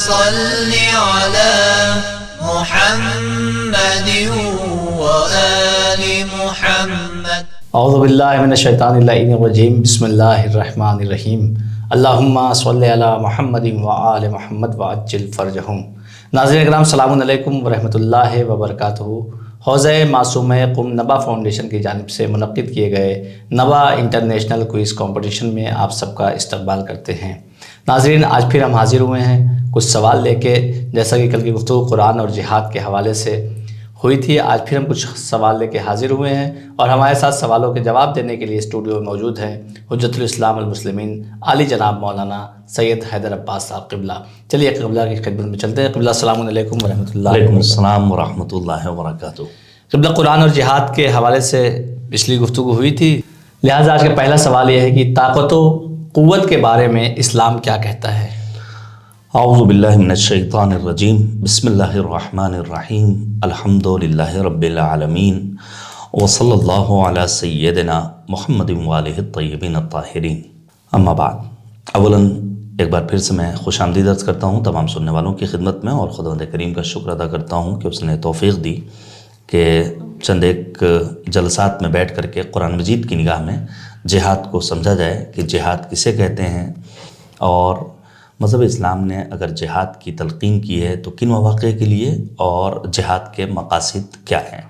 صل على محمد وآل محمد. اعوذ باللہ من الشیطان اللعین الرجیم. بسم اللہ الرحمن الرحیم. اللہم صل علی محمد وآل محمد وعجل فرجہم. ناظرین اکرام، السلام علیکم ورحمۃ اللہ وبرکاتہ. حوزہ معصومہ قم نبا فاؤنڈیشن کی جانب سے منعقد کیے گئے نبا انٹرنیشنل کوئز کمپٹیشن میں آپ سب کا استقبال کرتے ہیں. ناظرین، آج پھر ہم حاضر ہوئے ہیں کچھ سوال لے کے. جیسا کہ کل کی گفتگو قرآن اور جہاد کے حوالے سے ہوئی تھی، آج پھر ہم کچھ سوال لے کے حاضر ہوئے ہیں اور ہمارے ساتھ سوالوں کے جواب دینے کے لیے اسٹوڈیو میں موجود ہیں حجت الاسلام المسلمین علی جناب مولانا سید حیدر عباس صاحب قبلہ. چلیے قبلہ کی خدمت میں چلتے ہیں. قبلہ السلام علیکم ورحمۃ اللہ. وعلیکم السلام ورحمۃ اللہ وبرکاتہ. قبلہ، قرآن اور جہاد کے حوالے سے پچھلی گفتگو ہوئی تھی، لہٰذا آج کا پہلا سوال یہ ہے کہ طاقت و قوت کے بارے میں اسلام کیا کہتا ہے؟ اعوذ باللہ من الشیطان الرجیم. بسم اللہ الرحمن الرحیم. الحمد للہ رب العالمین وصلی اللہ علی سیدنا محمد وآلہ الطیبین الطاہرین. اما بعد، اولاً ایک بار پھر سے میں خوش آمدید عرض کرتا ہوں تمام سننے والوں کی خدمت میں، اور خداوند کریم کا شکر ادا کرتا ہوں کہ اس نے توفیق دی کہ چند ایک جلسات میں بیٹھ کر کے قرآن مجید کی نگاہ میں جہاد کو سمجھا جائے کہ جہاد کسے کہتے ہیں، اور مذہب اسلام نے اگر جہاد کی تلقین کی ہے تو کن مواقع کے لیے، اور جہاد کے مقاصد کیا ہیں.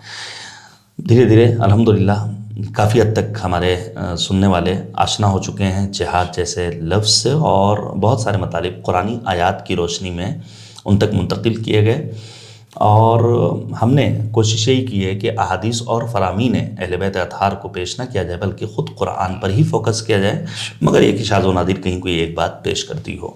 دھیرے دھیرے الحمدللہ کافی حد تک ہمارے سننے والے آشنا ہو چکے ہیں جہاد جیسے لفظ سے، اور بہت سارے مطالب قرآنی آیات کی روشنی میں ان تک منتقل کیے گئے. اور ہم نے کوشش یہی کی ہے کہ احادیث اور فرامین اہل بیت اطہار کو پیش نہ کیا جائے بلکہ خود قرآن پر ہی فوکس کیا جائے، مگر ایک شاذ و نادر کہیں کوئی ایک بات پیش کرتی ہو.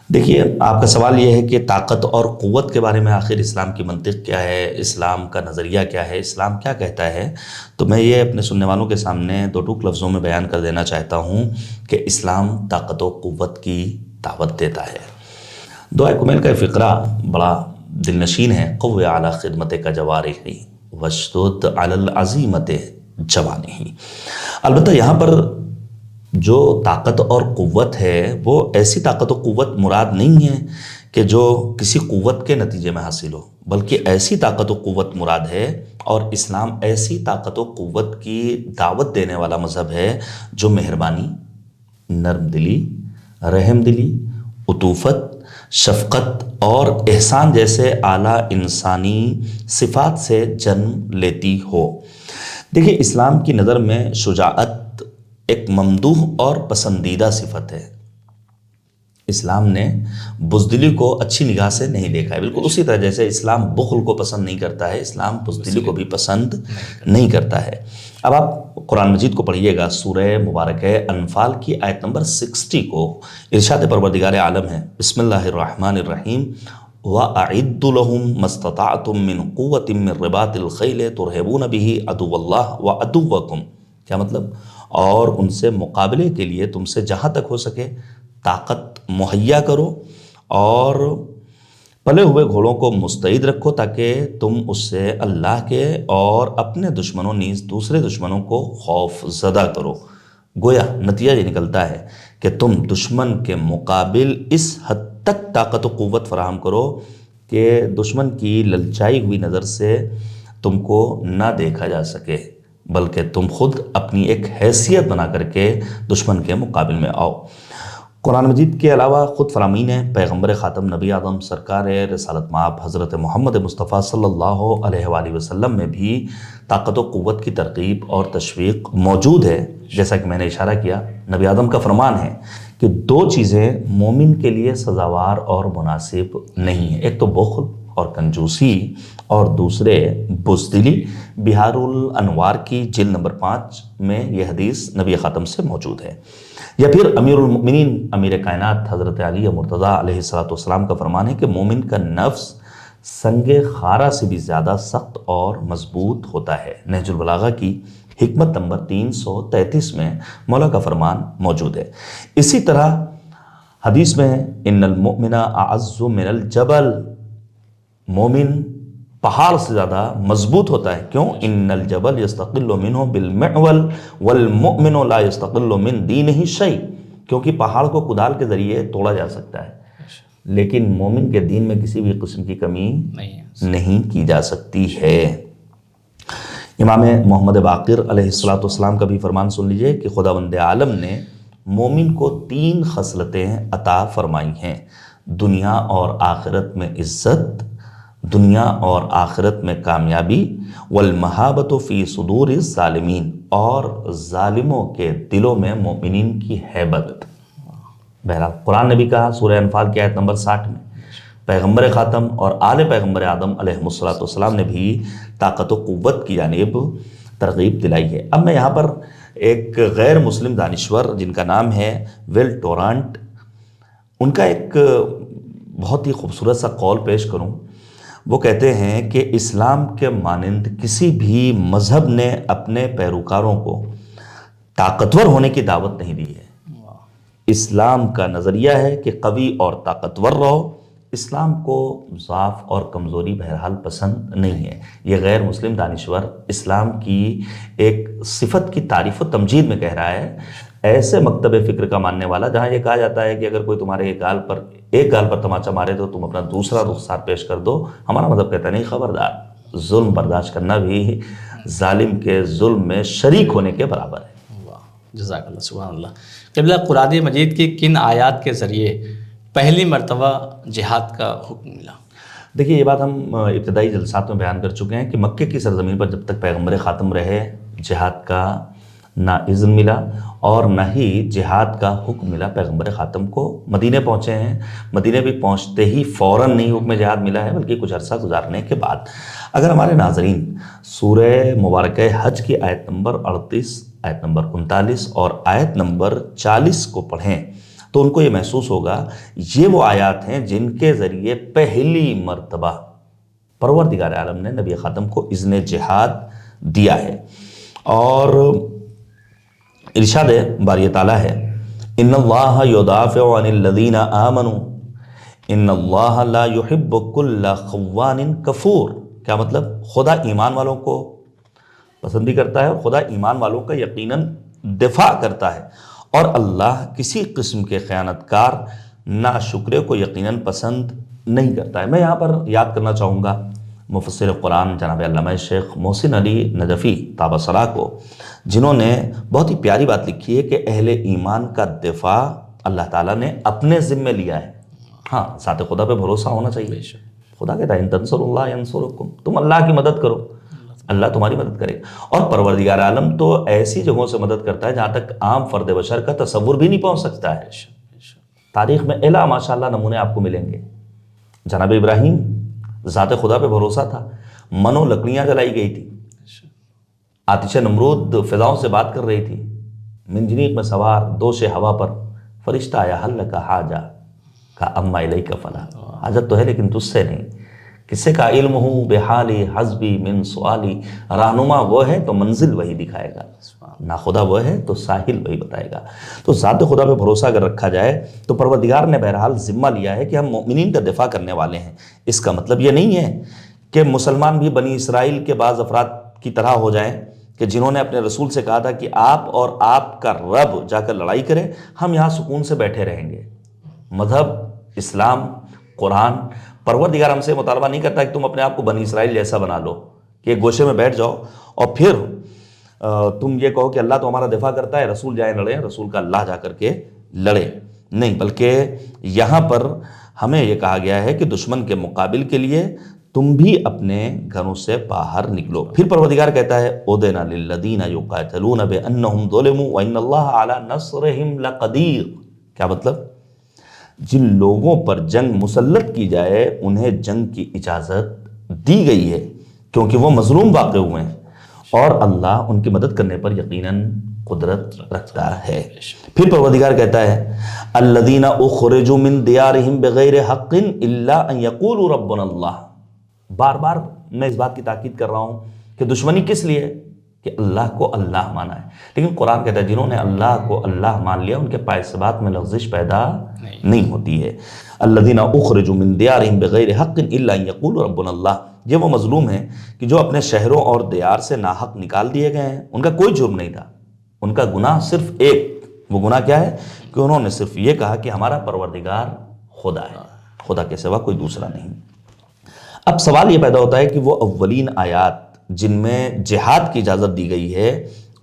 دیکھیے، آپ کا سوال یہ ہے کہ طاقت اور قوت کے بارے میں آخر اسلام کی منطق کیا ہے، اسلام کا نظریہ کیا ہے، اسلام کیا کہتا ہے. تو میں یہ اپنے سننے والوں کے سامنے دو ٹوک لفظوں میں بیان کر دینا چاہتا ہوں کہ اسلام طاقت و قوت کی دعوت دیتا ہے. دعائے کمیل کا فقرہ بڑا دل نشین ہے. قوّ علی خدمت کا جوارحی واشدد علی العزیمت جوانحی. البتہ یہاں پر جو طاقت اور قوت ہے وہ ایسی طاقت و قوت مراد نہیں ہے کہ جو کسی قوت کے نتیجے میں حاصل ہو، بلکہ ایسی طاقت و قوت مراد ہے، اور اسلام ایسی طاقت و قوت کی دعوت دینے والا مذہب ہے جو مہربانی، نرم دلی، رحم دلی، عطوفت، شفقت اور احسان جیسے اعلیٰ انسانی صفات سے جنم لیتی ہو. دیکھیے، اسلام کی نظر میں شجاعت ایک ممدوح اور پسندیدہ صفت ہے. اسلام نے بزدلی کو اچھی نگاہ سے نہیں دیکھا ہے. بالکل اسی طرح جیسے اسلام بخل کو پسند نہیں کرتا ہے، اسلام بزدلی کو بھی پسند نہیں کرتا ہے. اب آپ قرآن مجید کو پڑھیے گا، سورہ مبارکہ انفال کی آیت نمبر 60 کو. ارشاد پروردگار عالم ہے، بسم اللہ الرحمن الرحیم. وَأَعِدُّ لَهُم مَّا اسْتَطَعْتُم مِّن قُوَّةٍ مِّن رِّبَاطِ الْخَيْلِ تُرْهِبُونَ بِهِ عَدُوَّ اللَّهِ وَعَدُوَّكُمْ. کیا مطلب؟ اور ان سے مقابلے کے لیے تم سے جہاں تک ہو سکے طاقت مہیا کرو، اور پلے ہوئے گھوڑوں کو مستعد رکھو تاکہ تم اس سے اللہ کے اور اپنے دشمنوں نیز دوسرے دشمنوں کو خوف زدہ کرو. گویا نتیجہ یہ نکلتا ہے کہ تم دشمن کے مقابل اس حد تک طاقت و قوت فراہم کرو کہ دشمن کی للچائی ہوئی نظر سے تم کو نہ دیکھا جا سکے، بلکہ تم خود اپنی ایک حیثیت بنا کر کے دشمن کے مقابل میں آؤ. قرآن مجید کے علاوہ خود فرامین پیغمبر خاتم نبی آدم سرکار رسالت مآب حضرت محمد مصطفیٰ صلی اللہ علیہ وآلہ وسلم میں بھی طاقت و قوت کی ترغیب اور تشویق موجود ہے. جیسا کہ میں نے اشارہ کیا، نبی آدم کا فرمان ہے کہ دو چیزیں مومن کے لیے سزاوار اور مناسب نہیں ہیں، ایک تو بخل اور کنجوسی، اور دوسرے بزدلی. بہار الانوار کی جلد نمبر 5 میں یہ حدیث نبی خاتم سے موجود ہے. یا پھر امیر المؤمنین امیر کائنات حضرت علی مرتضیٰ علیہ السلام کا فرمان ہے کہ مومن کا نفس سنگ خارا سے بھی زیادہ سخت اور مضبوط ہوتا ہے. نہج البلاغہ کی حکمت نمبر 333 میں مولا کا فرمان موجود ہے. اسی طرح حدیث میں ان المؤمن اعز من الجبل، مومن پہاڑ سے زیادہ مضبوط ہوتا ہے. کیوں؟ ان الجبل یستقل منہ بالمعول والمؤمن لا یستقل من دینہ شیء. کیونکہ پہاڑ کو کدال کے ذریعے توڑا جا سکتا ہے، لیکن مومن کے دین میں کسی بھی قسم کی کمی نہیں کی جا سکتی ہے۔ امام محمد باقر علیہ السلام کا بھی فرمان سن لیجئے کہ خداوند عالم نے مومن کو 3 خصلتیں عطا فرمائی ہیں: دنیا اور آخرت میں عزت، دنیا اور آخرت میں کامیابی، والمحابۃ فی صدور الظالمین، اور ظالموں کے دلوں میں مومنین کی ہیبت۔ بہرحال قرآن نے بھی کہا سورہ انفال کی آیت نمبر 60 میں، پیغمبر خاتم اور آل پیغمبر آدم علیہ السلام نے بھی طاقت و قوت کی جانب ترغیب دلائی ہے۔ اب میں یہاں پر ایک غیر مسلم دانشور جن کا نام ہے ویل ٹورانٹ، ان کا ایک بہت ہی خوبصورت سا قول پیش کروں۔ وہ کہتے ہیں کہ اسلام کے مانند کسی بھی مذہب نے اپنے پیروکاروں کو طاقتور ہونے کی دعوت نہیں دی ہے۔ اسلام کا نظریہ ہے کہ قوی اور طاقتور رہو، اسلام کو ضعف اور کمزوری بہرحال پسند نہیں ہے۔ یہ غیر مسلم دانشور اسلام کی ایک صفت کی تعریف و تمجید میں کہہ رہا ہے، ایسے مکتب فکر کا ماننے والا جہاں یہ کہا جاتا ہے کہ اگر کوئی تمہارے ایک گال پر تماچا مارے تو تم اپنا دوسرا رخسار پیش کر دو، ہمارا مذہب کہتا ہے نہیں، خبردار، ظلم برداشت کرنا بھی ظالم کے ظلم میں شریک ہونے کے برابر ہے۔ جزاک اللہ، سبحان اللہ۔ قبلہ، قرآن مجید کی کن آیات کے ذریعے پہلی مرتبہ جہاد کا حکم ملا؟ دیکھیے، یہ بات ہم ابتدائی جلسات میں بیان کر چکے ہیں کہ مکے کی سرزمین پر جب تک پیغمبر خاتم رہے جہاد کا نہ اذن ملا اور نہ ہی جہاد کا حکم ملا پیغمبر خاتم کو۔ مدینے پہنچے ہیں، مدینے بھی پہنچتے ہی فوراً نہیں حکم جہاد ملا ہے، بلکہ کچھ عرصہ گزارنے کے بعد۔ اگر ہمارے ناظرین سورہ مبارکہ حج کی آیت نمبر 38، آیت نمبر 39 اور آیت نمبر 40 کو پڑھیں تو ان کو یہ محسوس ہوگا یہ وہ آیات ہیں جن کے ذریعے پہلی مرتبہ پروردگار عالم نے نبی خاتم کو اذن جہاد دیا ہے۔ اور ارشاد باری تعالیٰ ہے، ان اللہ یدافع عن الذین آمنوا ان اللہ لا یحب کل خوان کفور۔ کیا مطلب؟ خدا ایمان والوں کو پسند بھی کرتا ہے اور خدا ایمان والوں کا یقیناً دفاع کرتا ہے، اور اللہ کسی قسم کے خیانت کار ناشکرے کو یقیناً پسند نہیں کرتا ہے۔ میں یہاں پر یاد کرنا چاہوں گا مفسر قرآن جناب علامہ شیخ محسن علی نجفی طاب ثرا کو، جنہوں نے بہت ہی پیاری بات لکھی ہے کہ اہل ایمان کا دفاع اللہ تعالیٰ نے اپنے ذمہ لیا ہے۔ ہاں، ذات خدا پہ بھروسہ ہونا چاہیے۔ خدا کہتا ہے ان تنصروا اللہ ینصرکم، تم اللہ کی مدد کرو، اللہ تمہاری مدد کرے گا۔ اور پروردگار عالم تو ایسی جگہوں سے مدد کرتا ہے جہاں تک عام فرد بشر کا تصور بھی نہیں پہنچ سکتا ہے۔ تاریخ میں اعلیٰ ماشاءاللہ نمونے آپ کو ملیں گے۔ جناب ابراہیم ذات خدا پہ بھروسہ تھا، منو لکڑیاں جلائی گئی تھی، آتش نمرود فضاؤں سے بات کر رہی تھی، منجنیق میں سوار دوش ہوا پر فرشتہ آیا، حل لک حاجہ، کہا اما الیک فلا، حاجت تو ہے لیکن تجھ سے نہیں۔ کسے کا علم ہوں بحالی حسبی من سوالی، رہنما وہ ہے تو منزل وہی دکھائے گا، نہ خدا وہ ہے تو ساحل وہی بتائے گا۔ تو ذات خدا پہ بھروسہ اگر رکھا جائے تو پروردگار نے بہرحال ذمہ لیا ہے کہ ہم مومنین کا دفاع کرنے والے ہیں۔ اس کا مطلب یہ نہیں ہے کہ مسلمان بھی بنی اسرائیل کے بعض افراد کی طرح ہو جائیں کہ جنہوں نے اپنے رسول سے کہا تھا کہ آپ اور آپ کا رب جا کر لڑائی کریں، ہم یہاں سکون سے بیٹھے رہیں گے۔ مذہب، اسلام، قرآن، پروردگار ہم سے مطالبہ نہیں کرتا کہ تم اپنے آپ کو بنی اسرائیل جیسا بنا لو کہ ایک گوشے میں بیٹھ جاؤ اور پھر تم یہ کہو کہ اللہ تو ہمارا دفاع کرتا ہے، رسول جائیں لڑیں، رسول کا اللہ جا کر کے لڑے۔ نہیں، بلکہ یہاں پر ہمیں یہ کہا گیا ہے کہ دشمن کے مقابل کے لیے تم بھی اپنے گھروں سے باہر نکلو۔ پھر پروردگار کہتا ہے اُذِنَ لِلَّذِينَ يُقَاتِلُونَ بِأَنَّهُمْ ظُلِمُوا وَإِنَّ اللَّهَ عَلَى نَصْرِهِمْ لَقَدِيرٌ۔ کیا مطلب؟ جن لوگوں پر جنگ مسلط کی جائے انہیں جنگ کی اجازت دی گئی ہے کیونکہ وہ مظلوم واقع ہوئے ہیں، اور اللہ ان کی مدد کرنے پر یقیناً قدرت رکھتا ہے۔ پھر پروردگار کہتا ہے الذین اخرجوا من دیارہم بغیر حق الا ان یقولوا ربنا اللہ۔ بار بار میں اس بات کی تاکید کر رہا ہوں کہ دشمنی کس لیے؟ کہ اللہ کو اللہ مانا ہے، لیکن قرآن کہتا ہے جنہوں نے اللہ کو اللہ مان لیا ان کے پائے ثبات میں لغزش پیدا نہیں ہوتی ہے۔ الذین اخرجوا من دیارہم بغیر حق الا ان یقولوا ربنا اللہ، یہ وہ مظلوم ہیں کہ جو اپنے شہروں اور دیار سے ناحق نکال دیے گئے ہیں، ان کا کوئی جرم نہیں تھا، ان کا گناہ صرف ایک، وہ گناہ کیا ہے کہ انہوں نے صرف یہ کہا کہ ہمارا پروردگار خدا ہے۔ خدا کے سوا کوئی دوسرا نہیں۔ اب سوال یہ پیدا ہوتا ہے کہ وہ اولین آیات جن میں جہاد کی اجازت دی گئی ہے،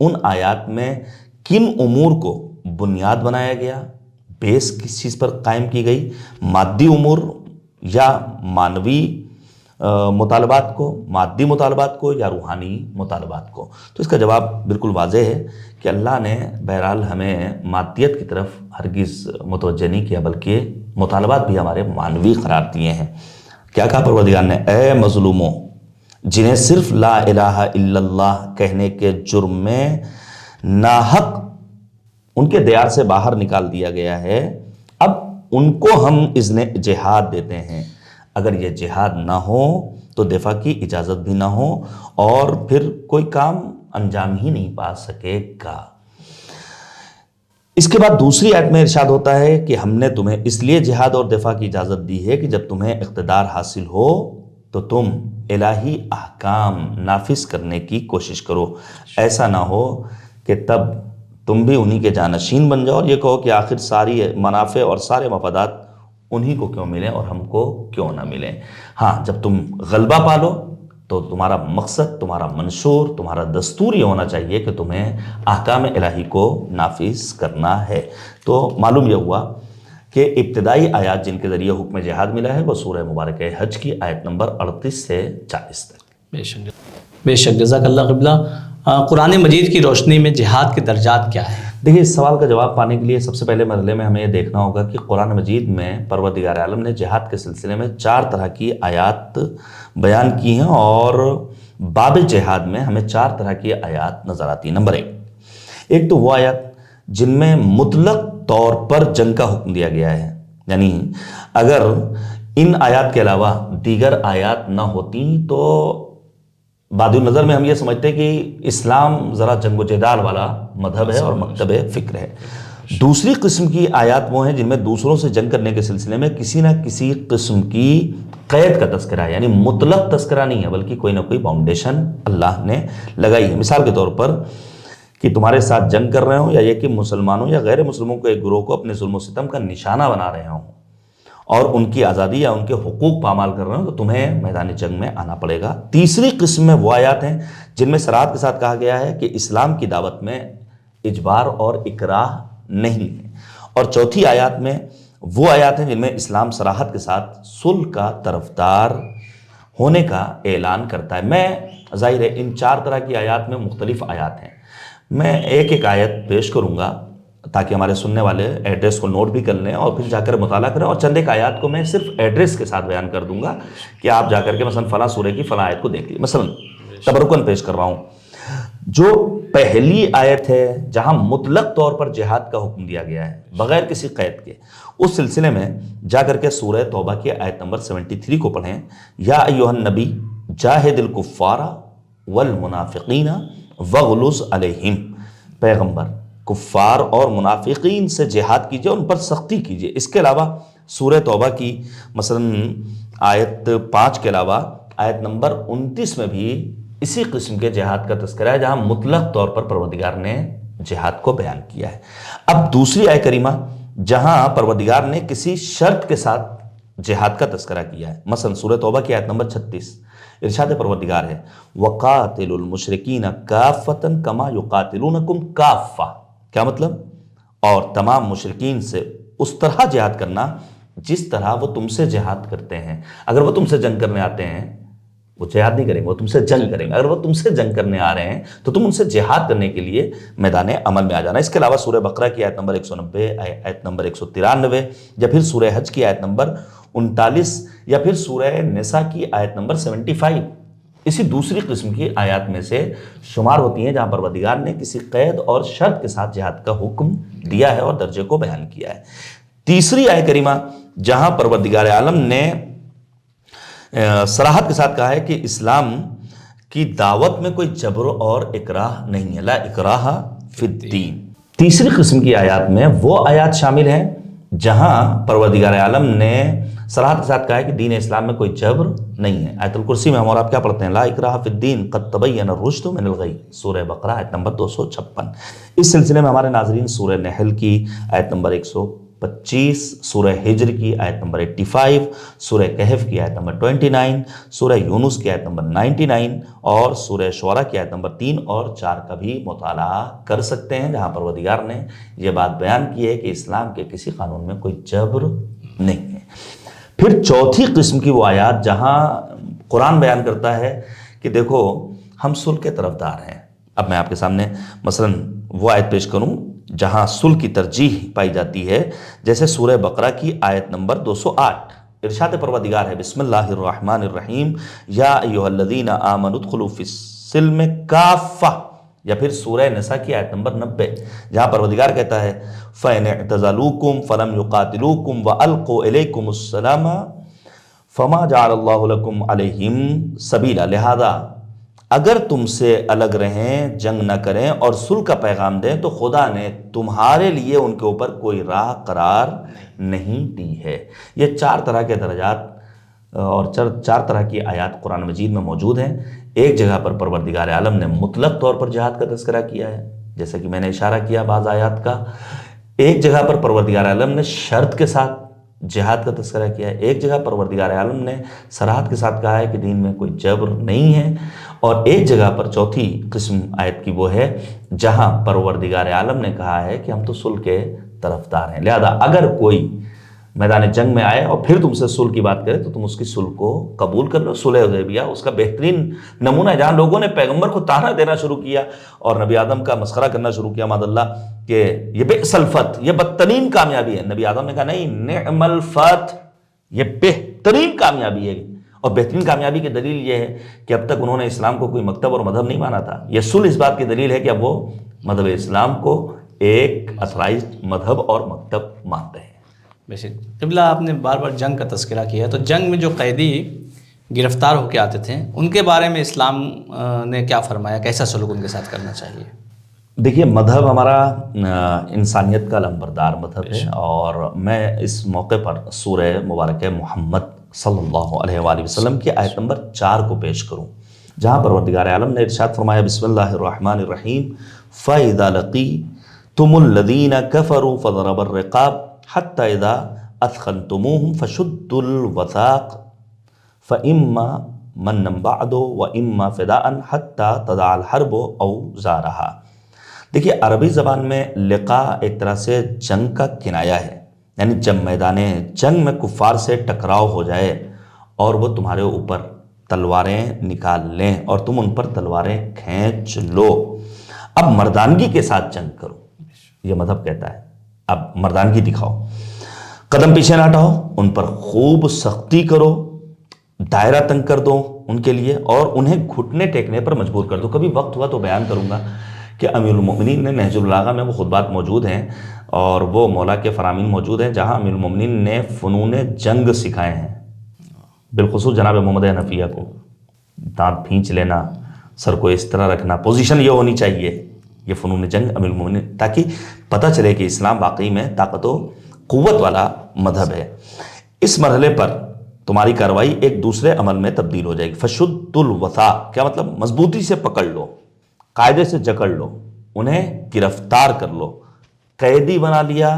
ان آیات میں کن امور کو بنیاد بنایا گیا، بیس کس چیز پر قائم کی گئی، مادی امور یا مانوی مطالبات کو، مادی مطالبات کو یا روحانی مطالبات کو؟ تو اس کا جواب بالکل واضح ہے کہ اللہ نے بہرحال ہمیں مادیت کی طرف ہرگز متوجہ نہیں کیا، بلکہ مطالبات بھی ہمارے مانوی قرار دیے ہیں۔ کیا کہا پروردگار نے؟ اے مظلوموں، جنہیں صرف لا الہ الا اللہ کہنے کے جرم میں ناحق ان کے دیار سے باہر نکال دیا گیا ہے، اب ان کو ہم اذن جہاد دیتے ہیں۔ اگر یہ جہاد نہ ہو تو دفاع کی اجازت بھی نہ ہو اور پھر کوئی کام انجام ہی نہیں پا سکے گا۔ اس کے بعد دوسری آیت میں ارشاد ہوتا ہے کہ ہم نے تمہیں اس لیے جہاد اور دفاع کی اجازت دی ہے کہ جب تمہیں اقتدار حاصل ہو تو تم الہی احکام نافذ کرنے کی کوشش کرو، ایسا نہ ہو کہ تب تم بھی انہی کے جانشین بن جاؤ اور یہ کہو کہ آخر ساری منافع اور سارے مفادات انہی کو کیوں ملیں اور ہم کو کیوں نہ ملیں۔ ہاں، جب تم غلبہ پالو تو تمہارا مقصد، تمہارا منشور، تمہارا دستور یہ ہونا چاہیے کہ تمہیں احکام الہی کو نافذ کرنا ہے۔ تو معلوم یہ ہوا کہ ابتدائی آیات جن کے ذریعے حکم جہاد ملا ہے وہ سورہ مبارکہ حج کی آیت نمبر 38 سے 40 تک۔ بے شک جزاک اللہ قبلہ۔ قرآن مجید کی روشنی میں جہاد کے درجات کیا ہیں؟ دیکھیے، اس سوال کا جواب پانے کے لیے سب سے پہلے مرحلے میں ہمیں یہ دیکھنا ہوگا کہ قرآن مجید میں پروردگار عالم نے جہاد کے سلسلے میں 4 طرح کی آیات بیان کی ہیں اور باب جہاد میں ہمیں 4 طرح کی آیات نظر آتی ہیں۔ نمبر 1 تو وہ آیات جن میں مطلق طور پر جنگ کا حکم دیا گیا ہے، یعنی اگر ان آیات کے علاوہ دیگر آیات نہ ہوتی تو بعد النظر میں ہم یہ سمجھتے ہیں کہ اسلام ذرا جنگ و جدال والا مذہب ہے اور مکتب فکر ہے۔ دوسری قسم کی آیات وہ ہیں جن میں دوسروں سے جنگ کرنے کے سلسلے میں کسی نہ کسی قسم کی قید کا تذکرہ ہے، یعنی مطلق تذکرہ نہیں ہے بلکہ کوئی نہ کوئی باؤنڈیشن اللہ نے لگائی ہے۔ مثال کے طور پر کہ تمہارے ساتھ جنگ کر رہے ہوں یا یہ کہ مسلمانوں یا غیر مسلموں کو ایک گروہ کو اپنے ظلم و ستم کا نشانہ بنا رہے ہوں اور ان کی آزادی یا ان کے حقوق پامال کر رہے ہوں تو تمہیں میدان جنگ میں آنا پڑے گا۔ تیسری قسم میں وہ آیات ہیں جن میں صراحت کے ساتھ کہا گیا ہے کہ اسلام کی دعوت میں اجبار اور اکراہ نہیں ہے۔ اور چوتھی آیات میں وہ آیات ہیں جن میں اسلام صراحت کے ساتھ صلح کا طرفدار ہونے کا اعلان کرتا ہے۔ میں ظاہر ہے ان 4 طرح کی آیات میں مختلف آیات ہیں، میں ایک ایک آیت پیش کروں گا تاکہ ہمارے سننے والے ایڈریس کو نوٹ بھی کر لیں اور پھر جا کر مطالعہ کریں، اور چند ایک آیات کو میں صرف ایڈریس کے ساتھ بیان کر دوں گا کہ آپ جا کر کے مثلا فلاں سورہ کی فلاں آیت کو دیکھ لیجیے۔ مثلا تبرکن پیش کر رہا ہوں، جو پہلی آیت ہے جہاں مطلق طور پر جہاد کا حکم دیا گیا ہے بغیر کسی قید کے، اس سلسلے میں جا کر کے سورہ توبہ کی آیت نمبر 73 کو پڑھیں۔ یا ایھا النبی جاہد الکفار والمنافقین واغلظ علیہم، پیغمبر کفار اور منافقین سے جہاد کیجئے، ان پر سختی کیجئے۔ اس کے علاوہ سورہ توبہ کی مثلا آیت 5 کے علاوہ آیت نمبر 29 میں بھی اسی قسم کے جہاد کا تذکرہ ہے جہاں مطلق طور پر پروردگار نے جہاد کو بیان کیا ہے۔ اب دوسری آیت کریمہ جہاں پروردگار نے کسی شرط کے ساتھ جہاد کا تذکرہ کیا ہے، مثلا سورہ توبہ کی آیت نمبر 36 ارشاد پروردگار ہے وَقَاتِلُوا الْمُشْرِكِينَ كَافَّةً كَمَا يُقَاتِلُونَكُمْ كَافَّةً، کیا مطلب؟ اور تمام مشرکین سے اس طرح جہاد کرنا جس طرح وہ تم سے جہاد کرتے ہیں۔ اگر وہ تم سے جنگ کرنے آتے ہیں وہ جہاد نہیں کریں گے، وہ تم سے جنگ کریں گے۔ اگر وہ تم سے جنگ کرنے آ رہے ہیں تو تم ان سے جہاد کرنے کے لیے میدان عمل میں آ جانا۔ اس کے علاوہ سورہ بقرہ کی آیت نمبر 190، آیت نمبر 193 یا پھر سورہ حج کی آیت نمبر 39 یا پھر سورہ نساء کی آیت نمبر 75 اسی دوسری قسم کی آیات میں سے شمار ہوتی ہیں جہاں پروردگار نے کسی قید اور شرط کے ساتھ جہاد کا حکم دیا ہے اور درجے کو بیان کیا ہے۔ تیسری آیت کریمہ جہاں پروردگار عالم نے صراحت کے ساتھ کہا ہے کہ اسلام کی دعوت میں کوئی جبر اور اکراہ نہیں ہے، لا اکراہ فی الدین۔ تیسری قسم کی آیات میں وہ آیات شامل ہیں جہاں پروردگار عالم نے صراحت کے ساتھ کہا ہے کہ دین اسلام میں کوئی جبر نہیں ہے۔ آیت الکرسی میں ہم اور آپ کیا پڑھتے ہیں؟ لا اکراہ فی الدین قد تبین الرشد من الغی، سورہ بقرہ آیت نمبر 256۔ اس سلسلے میں ہمارے ناظرین سورہ نحل کی آیت نمبر 25, سورہ ہجر کی آیت نمبر 85، سورہ کہف کی آیت نمبر 29، سورہ یونس کی آیت نمبر 99 اور سورہ شعراء کی آیت نمبر 3 اور 4 کا بھی مطالعہ کر سکتے ہیں، جہاں پروردگار نے یہ بات بیان کی ہے کہ اسلام کے کسی قانون میں کوئی جبر نہیں ہے۔ پھر چوتھی قسم کی وہ آیات جہاں قرآن بیان کرتا ہے کہ دیکھو ہم صلح کے طرفدار ہیں۔ اب میں آپ کے سامنے مثلاً وہ آیت پیش کروں جہاں صلح کی ترجیح پائی جاتی ہے، جیسے سورہ بقرہ کی آیت نمبر 208، ارشاد پروردگار ہے بسم اللہ الرحمن الرحیم یا ایھا الذین آمنوا ادخلوا فی السلم کافہ، یا پھر سورہ نساء کی آیت نمبر 90 جہاں پروردگار کہتا ہے فَإِنِ اعْتَزَلُوكُمْ فَلَمْ يُقَاتِلُوكُمْ وَأَلْقُوا إِلَيْكُمُ السَّلَامَ فَمَا جَعَلَ اللَّهُ لَكُمْ عَلَيْهِمْ سَبِيلًا، لہذا اگر تم سے الگ رہیں، جنگ نہ کریں اور صلح کا پیغام دیں تو خدا نے تمہارے لیے ان کے اوپر کوئی راہ قرار نہیں دی ہے۔ یہ 4 طرح کے درجات اور 4 طرح کی آیات قرآن مجید میں موجود ہیں۔ ایک جگہ پر پروردگار عالم نے مطلق طور پر جہاد کا تذکرہ کیا ہے، جیسا کہ میں نے اشارہ کیا بعض آیات کا۔ ایک جگہ پر پروردگار عالم نے شرط کے ساتھ جہاد کا تذکرہ کیا ہے، ایک جگہ پروردگار عالم نے صراحت کے ساتھ کہا ہے کہ دین میں کوئی جبر نہیں ہے، اور ایک جگہ پر چوتھی قسم آیت کی وہ ہے جہاں پروردگار عالم نے کہا ہے کہ ہم تو صلح کے طرفدار ہیں، لہذا اگر کوئی میدان جنگ میں آئے اور پھر تم سے صلح کی بات کرے تو تم اس کی صلح کو قبول کر لو۔ صلح حدیبیہ اس کا بہترین نمونہ ہے، جہاں لوگوں نے پیغمبر کو طعنہ دینا شروع کیا اور نبی آدم کا مسخرہ کرنا شروع کیا معاذ اللہ کہ یہ بئس الفتح، یہ بدترین کامیابی ہے۔ نبی آدم نے کہا نہیں، نعم الفتح، یہ بہترین کامیابی ہے، اور بہترین کامیابی کی دلیل یہ ہے کہ اب تک انہوں نے اسلام کو کوئی مکتب اور مذہب نہیں مانا تھا۔ یہ صلح اس بات کی دلیل ہے کہ اب وہ مذہب اسلام کو ایک اتھرائزڈ مذہب اور مکتب مانتے ہیں۔ قبلہ آپ نے بار بار جنگ کا تذکرہ کیا، تو جنگ میں جو قیدی گرفتار ہو کے آتے تھے ان کے بارے میں اسلام نے کیا فرمایا، کیسا سلوک ان کے ساتھ کرنا چاہیے؟ دیکھیے، مذہب ہمارا انسانیت کا علمبردار مذہب ہے، اور میں اس موقع پر سورہ مبارکہ محمد صلی اللہ علیہ وآلہ وسلم کی آیت نمبر 4 کو پیش کروں، جہاں پروردگار عالم نے ارشاد فرمایا بسم اللہ الرحمن الرحیم فَإِذَا لَقِيتُمُ الَّذِينَ كَفَرُوا فَضَرَبَ الرِّقَابَ حتى اذا اثخنتموهم فشدوا الوثاق فاما منا بعد واما فداء حتى تضع الحرب اوزارها۔ دیکھیے، عربی زبان میں لقاء ایک طرح سے جنگ کا کنایہ ہے، یعنی جب میدان جنگ میں کفار سے ٹکراؤ ہو جائے اور وہ تمہارے اوپر تلواریں نکال لیں اور تم ان پر تلواریں کھینچ لو، اب مردانگی کے ساتھ جنگ کرو، یہ مذہب کہتا ہے۔ اب مردانگی دکھاؤ، قدم پیچھے نہ ہٹاؤ، ان پر خوب سختی کرو، دائرہ تنگ کر دو ان کے لیے اور انہیں گھٹنے ٹیکنے پر مجبور کر دو۔ کبھی وقت ہوا تو بیان کروں گا کہ امیر المؤمنین نے نہج البلاغہ میں وہ خطبات موجود ہیں اور وہ مولا کے فرامین موجود ہیں جہاں امیر المؤمنین نے فنون جنگ سکھائے ہیں، بالخصوص جناب محمد حنفیہ کو۔ دانت پھینچ لینا، سر کو اس طرح رکھنا، پوزیشن یہ ہونی چاہیے، یہ فنون جنگ امیر المؤمنین، تاکہ پتہ چلے کہ اسلام واقعی میں طاقت و قوت والا مذہب ہے۔ اس مرحلے پر تمہاری کارروائی ایک دوسرے عمل میں تبدیل ہو جائے گی۔ فشد الوثاق، کیا مطلب؟ مضبوطی سے پکڑ لو، قاعدے سے جکڑ لو، انہیں گرفتار کر لو، قیدی بنا لیا۔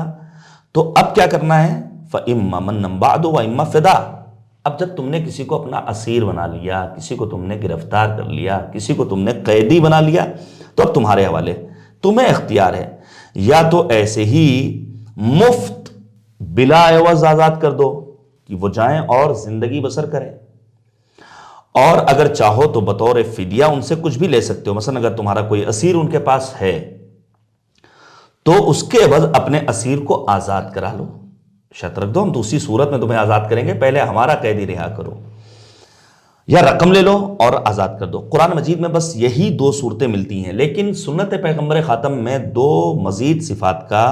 تو اب کیا کرنا ہے؟ فَإِمَّا مَنًّا بَعْدُ وَإِمَّا فِدَاءً، اب جب تم نے کسی کو اپنا اسیر بنا لیا، کسی کو تم نے گرفتار کر لیا، کسی کو تم نے قیدی بنا لیا، تو اب تمہارے حوالے، تمہیں اختیار ہے، یا تو ایسے ہی مفت بلا عوض آزاد کر دو کہ وہ جائیں اور زندگی بسر کریں، اور اگر چاہو تو بطور فدیہ ان سے کچھ بھی لے سکتے ہو۔ مثلا اگر تمہارا کوئی اسیر ان کے پاس ہے تو اس کے عوض اپنے اسیر کو آزاد کرا لو، شرط رکھ دو ہم دوسری صورت میں تمہیں آزاد کریں گے، پہلے ہمارا قیدی رہا کرو، یا رقم لے لو اور آزاد کر دو۔ قرآن مجید میں بس یہی 2 صورتیں ملتی ہیں، لیکن سنت پیغمبر خاتم میں 2 مزید صفات کا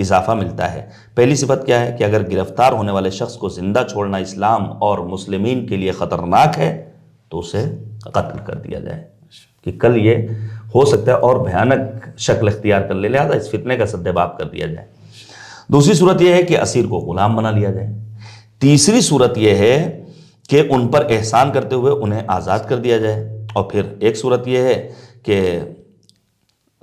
اضافہ ملتا ہے۔ پہلی صفت کیا ہے کہ اگر گرفتار ہونے والے شخص کو زندہ چھوڑنا اسلام اور مسلمین کے لیے خطرناک ہے تو اسے قتل کر دیا جائے، کہ کل یہ ہو سکتا ہے اور بھیانک شکل اختیار کر لے، لہذا اس فتنے کا سدباب کر دیا جائے۔ دوسری صورت یہ ہے کہ اسیر کو غلام بنا لیا جائے۔ تیسری صورت یہ ہے کہ ان پر احسان کرتے ہوئے انہیں آزاد کر دیا جائے، اور پھر ایک صورت یہ ہے کہ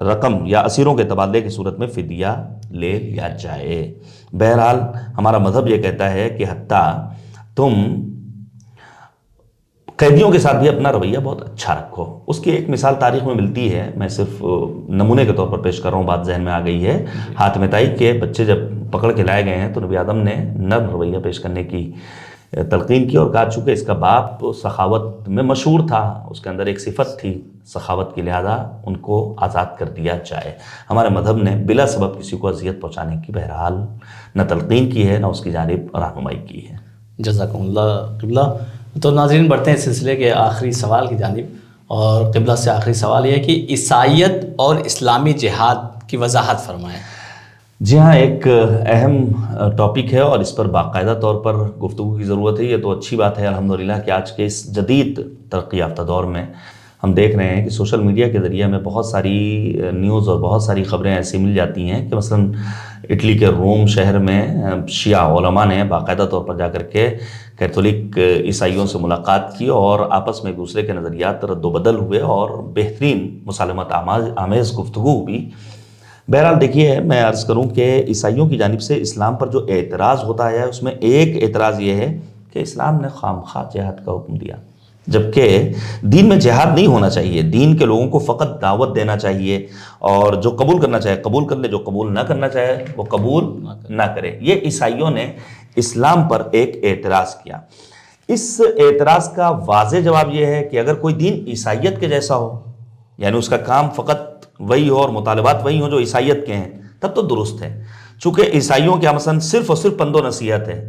رقم یا اسیروں کے تبادلے کی صورت میں فدیہ لے لیا جائے۔ بہرحال ہمارا مذہب یہ کہتا ہے کہ حتیٰ تم قیدیوں کے ساتھ بھی اپنا رویہ بہت اچھا رکھو۔ اس کی ایک مثال تاریخ میں ملتی ہے، میں صرف نمونے کے طور پر پیش کر رہا ہوں، بات ذہن میں آ گئی ہے۔ حاتم طائی کے بچے جب پکڑ کے لائے گئے ہیں تو نبی آدم نے نرم رویہ پیش کرنے کی تلقین کی اور کہا چونکہ اس کا باپ سخاوت میں مشہور تھا، اس کے اندر ایک صفت تھی سخاوت کی، لہذا ان کو آزاد کر دیا جائے۔ ہمارے مذہب نے بلا سبب کسی کو اذیت پہنچانے کی بہرحال نہ تلقین کی ہے، نہ اس کی جانب رہنمائی کی ہے۔ جزاکم اللہ قبلہ۔ تو ناظرین بڑھتے ہیں اس سلسلے کے آخری سوال کی جانب، اور قبلہ سے آخری سوال یہ ہے کہ عیسائیت اور اسلامی جہاد کی وضاحت فرمائیں۔ جی ہاں، ایک اہم ٹاپک ہے اور اس پر باقاعدہ طور پر گفتگو کی ضرورت ہے۔ یہ تو اچھی بات ہے الحمدللہ کہ آج کے اس جدید ترقی یافتہ دور میں ہم دیکھ رہے ہیں کہ سوشل میڈیا کے ذریعے ہمیں بہت ساری نیوز اور بہت ساری خبریں ایسی مل جاتی ہیں کہ مثلا اٹلی کے روم شہر میں شیعہ علماء نے باقاعدہ طور پر جا کر کے کیتھولک عیسائیوں سے ملاقات کی اور آپس میں ایک دوسرے کے نظریات رد و بدل ہوئے اور بہترین مسالمت آمیز گفتگو ہوئی۔ بہرحال دیکھیے، میں عرض کروں کہ عیسائیوں کی جانب سے اسلام پر جو اعتراض ہوتا ہے اس میں ایک اعتراض یہ ہے کہ اسلام نے خامخواہ جہاد کا حکم دیا، جبکہ دین میں جہاد نہیں ہونا چاہیے۔ دین کے لوگوں کو فقط دعوت دینا چاہیے اور جو قبول کرنا چاہے قبول کر لے، جو قبول نہ کرنا چاہے وہ قبول نہ کرے۔ یہ عیسائیوں نے اسلام پر ایک اعتراض کیا۔ اس اعتراض کا واضح جواب یہ ہے کہ اگر کوئی دین عیسائیت کے جیسا ہو، یعنی اس کا کام فقط وہی ہو اور مطالبات وہی ہوں جو عیسائیت کے ہیں، تب تو درست ہے۔ چونکہ عیسائیوں کے مثلا صرف اور صرف پند و نصیحت ہے،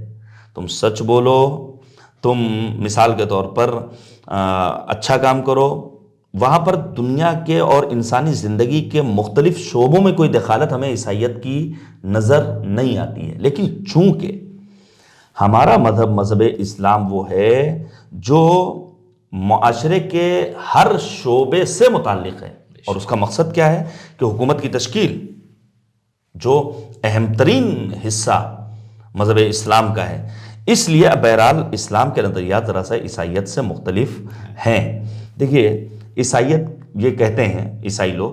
تم سچ بولو، تم مثال کے طور پر اچھا کام کرو۔ وہاں پر دنیا کے اور انسانی زندگی کے مختلف شعبوں میں کوئی دخالت ہمیں عیسائیت کی نظر نہیں آتی ہے۔ لیکن چونکہ ہمارا مذہب اسلام وہ ہے جو معاشرے کے ہر شعبے سے متعلق ہے، اور اس کا مقصد کیا ہے کہ حکومت کی تشکیل جو اہم ترین حصہ مذہب اسلام کا ہے، اس لیے بہرحال اسلام کے نظریات ذرا سا عیسائیت سے مختلف ہیں۔ دیکھیے، عیسائیت یہ کہتے ہیں عیسائی لوگ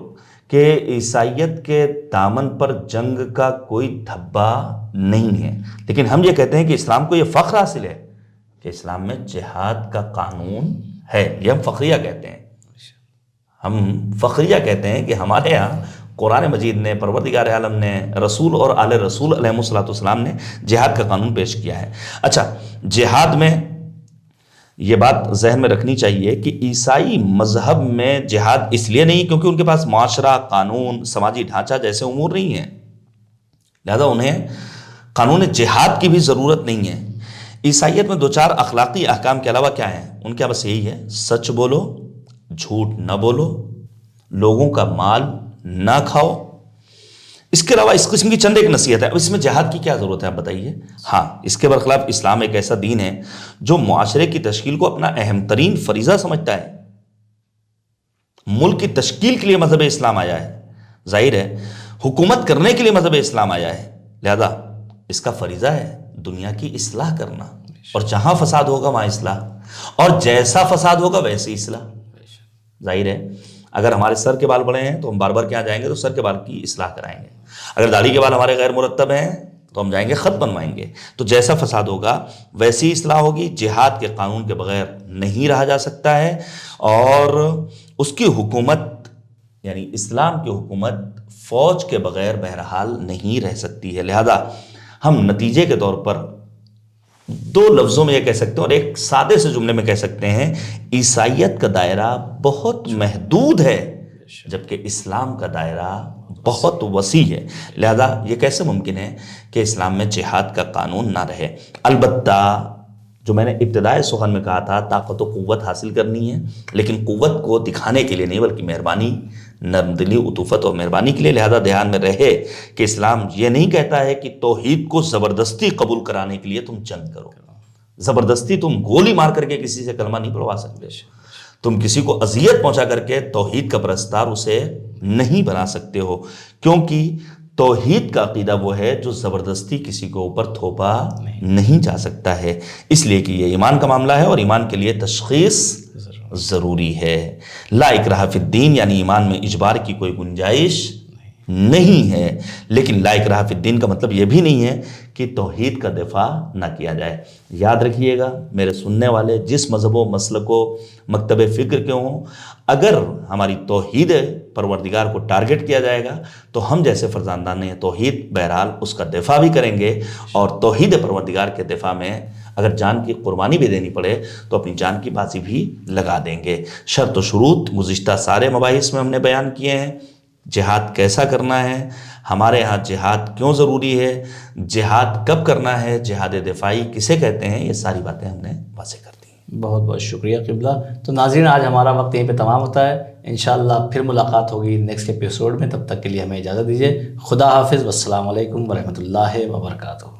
کہ عیسائیت کے دامن پر جنگ کا کوئی دھبا نہیں ہے، لیکن ہم یہ کہتے ہیں کہ اسلام کو یہ فخر حاصل ہے کہ اسلام میں جہاد کا قانون ہے۔ یہ ہم فخریہ کہتے ہیں، ہم فخریہ کہتے ہیں کہ ہمارے ہاں قرآن مجید نے، پروردگار عالم نے، رسول اور آل رسول علیہ الصلوۃ والسلام نے جہاد کا قانون پیش کیا ہے۔ اچھا، جہاد میں یہ بات ذہن میں رکھنی چاہیے کہ عیسائی مذہب میں جہاد اس لیے نہیں کیونکہ ان کے پاس معاشرہ، قانون، سماجی ڈھانچہ جیسے امور نہیں ہیں، لہذا انہیں قانون جہاد کی بھی ضرورت نہیں ہے۔ عیسائیت میں دو چار اخلاقی احکام کے علاوہ کیا ہیں؟ ان کے بس یہی ہے، سچ بولو، جھوٹ نہ بولو، لوگوں کا مال نہ کھاؤ۔ اس کے علاوہ اس قسم کی چند ایک نصیحت ہے۔ اب اس میں جہاد کی کیا ضرورت ہے آپ بتائیے؟ ہاں، اس کے برخلاف اسلام ایک ایسا دین ہے جو معاشرے کی تشکیل کو اپنا اہم ترین فریضہ سمجھتا ہے۔ ملک کی تشکیل کے لیے مذہب اسلام آیا ہے، ظاہر ہے حکومت کرنے کے لیے مذہب اسلام آیا ہے، لہذا اس کا فریضہ ہے دنیا کی اصلاح کرنا، اور جہاں فساد ہوگا وہاں اصلاح، اور جیسا فساد ہوگا ویسی اصلاح۔ ظاہر ہے اگر ہمارے سر کے بال بڑے ہیں تو ہم بار بار کیا جائیں گے تو سر کے بال کی اصلاح کرائیں گے، اگر داڑھی کے بال ہمارے غیر مرتب ہیں تو ہم جائیں گے خط بنوائیں گے۔ تو جیسا فساد ہوگا ویسی اصلاح ہوگی۔ جہاد کے قانون کے بغیر نہیں رہا جا سکتا ہے، اور اس کی حکومت یعنی اسلام کی حکومت فوج کے بغیر بہرحال نہیں رہ سکتی ہے۔ لہذا ہم نتیجے کے طور پر دو لفظوں میں یہ کہہ سکتے ہیں اور ایک سادے سے جملے میں کہہ سکتے ہیں، عیسائیت کا دائرہ بہت محدود ہے جبکہ اسلام کا دائرہ بہت وسیع ہے۔ لہذا یہ کیسے ممکن ہے کہ اسلام میں جہاد کا قانون نہ رہے؟ البتہ جو میں نے ابتدائے سخن میں کہا تھا، طاقت و قوت حاصل کرنی ہے، لیکن قوت کو دکھانے کے لیے نہیں بلکہ مہربانی، نرم دلی، عطوفت اور مہربانی کے لیے۔ لہذا دھیان میں رہے کہ اسلام یہ نہیں کہتا ہے کہ توحید کو زبردستی قبول کرانے کے لیے تم جنگ کرو۔ زبردستی تم گولی مار کر کے کسی سے کلمہ نہیں پڑھوا سکتے، تم کسی کو اذیت پہنچا کر کے توحید کا پرستار اسے نہیں بنا سکتے ہو، کیونکہ توحید کا عقیدہ وہ ہے جو زبردستی کسی کو اوپر تھوپا نہیں جا سکتا ہے، اس لیے کہ یہ ایمان کا معاملہ ہے اور ایمان کے لیے تشخیص ضروری ہے۔ لا اکراہ فی الدین یعنی ایمان میں اجبار کی کوئی گنجائش نہیں ہے، لیکن لا اکراہ فی الدین کا مطلب یہ بھی نہیں ہے کہ توحید کا دفاع نہ کیا جائے۔ یاد رکھیے گا میرے سننے والے، جس مذہب و مسلک و مکتب فکر کے ہوں، اگر ہماری توحید پروردگار کو ٹارگٹ کیا جائے گا تو ہم جیسے فرزاندان توحید بہرحال اس کا دفاع بھی کریں گے، اور توحید پروردگار کے دفاع میں اگر جان کی قربانی بھی دینی پڑے تو اپنی جان کی بازی بھی لگا دیں گے۔ شرط و شروط گزشتہ سارے مباحث میں ہم نے بیان کیے ہیں۔ جہاد کیسا کرنا ہے، ہمارے ہاں جہاد کیوں ضروری ہے، جہاد کب کرنا ہے، جہاد دفاعی کسے کہتے ہیں، یہ ساری باتیں ہم نے واضح کر دی۔ بہت بہت شکریہ قبلہ۔ تو ناظرین آج ہمارا وقت یہیں پہ تمام ہوتا ہے، انشاءاللہ پھر ملاقات ہوگی نیکسٹ ایپیسوڈ میں، تب تک کے لیے ہمیں اجازت دیجیے۔ خدا حافظ، والسلام علیکم ورحمۃ اللہ وبرکاتہ۔